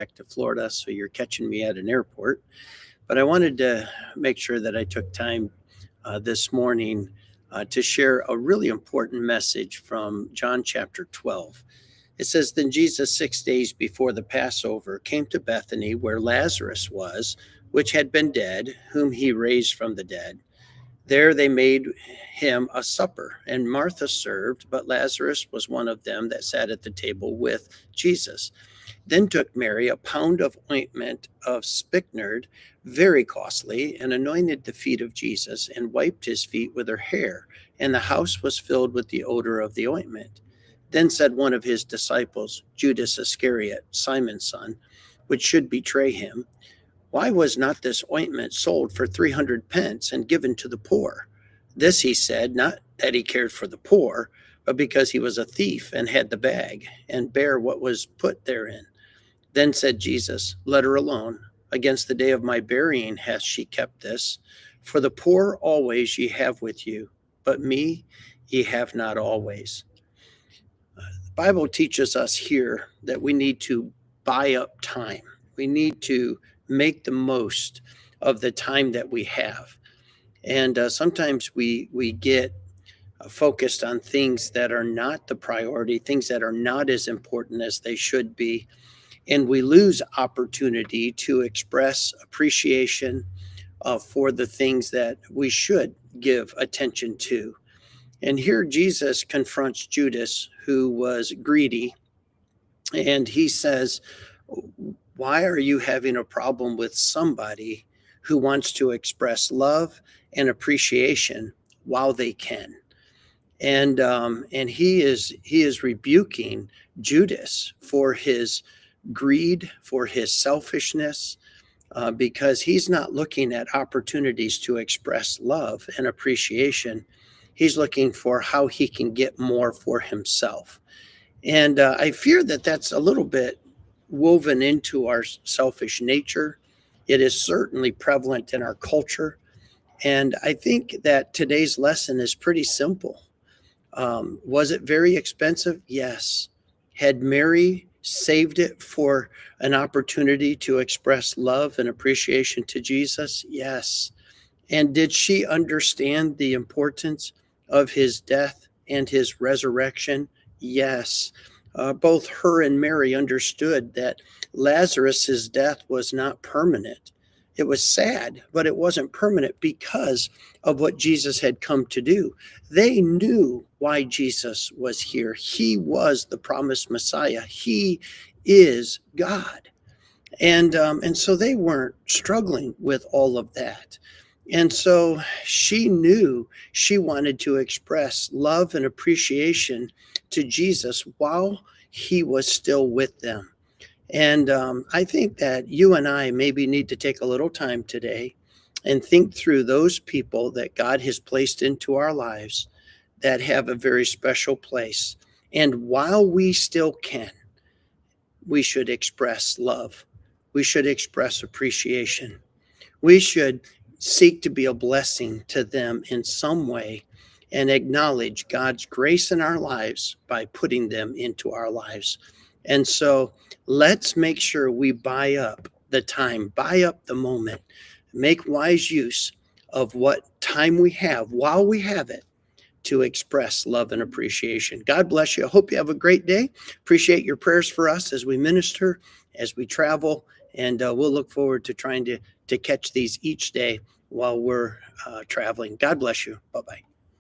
back to Florida, so you're catching me at an airport. But I wanted to make sure that I took time this morning to share a really important message from John chapter 12. It says, Then Jesus, 6 days before the Passover, came to Bethany, where Lazarus was, which had been dead, whom he raised from the dead. There they made him a supper, and Martha served, but Lazarus was one of them that sat at the table with Jesus. Then took Mary a pound of ointment of spikenard, very costly, and anointed the feet of Jesus, and wiped his feet with her hair. And the house was filled with the odor of the ointment. Then said one of his disciples, Judas Iscariot, Simon's son, which should betray him, Why was not this ointment sold for 300 pence and given to the poor? This he said, not that he cared for the poor, but because he was a thief and had the bag, and bare what was put therein. Then said Jesus, Let her alone. Against the day of my burying hath she kept this. For the poor always ye have with you, but me ye have not always. The Bible teaches us here that we need to buy up time. We need to make the most of the time that we have. And sometimes we get focused on things that are not the priority, things that are not as important as they should be. And we lose opportunity to express appreciation for the things that we should give attention to. And here Jesus confronts Judas, who was greedy, and he says, Why are you having a problem with somebody who wants to express love and appreciation while they can? And he is rebuking Judas for his greed, for his selfishness, because he's not looking at opportunities to express love and appreciation. He's looking for how he can get more for himself. And I fear that that's a little bit woven into our selfish nature. It is certainly prevalent in our culture. And I think that today's lesson is pretty simple. Was it very expensive? Yes. Had Mary saved it for an opportunity to express love and appreciation to Jesus? Yes. And did she understand the importance of his death and his resurrection? Yes. Both her and Mary understood that Lazarus's death was not permanent. It was sad, but it wasn't permanent because of what Jesus had come to do. They knew why Jesus was here. He was the promised Messiah. He is God. And so they weren't struggling with all of that. And so she knew she wanted to express love and appreciation to Jesus while he was still with them. And I think that you and I maybe need to take a little time today and think through those people that God has placed into our lives that have a very special place. And while we still can, we should express love. We should express appreciation. We should seek to be a blessing to them in some way and acknowledge God's grace in our lives by putting them into our lives. And so let's make sure we buy up the time, buy up the moment, make wise use of what time we have while we have it to express love and appreciation. God bless you. I hope you have a great day. Appreciate your prayers for us as we minister, as we travel, and we'll look forward to trying to catch these each day while we're traveling. God bless you. Bye-bye.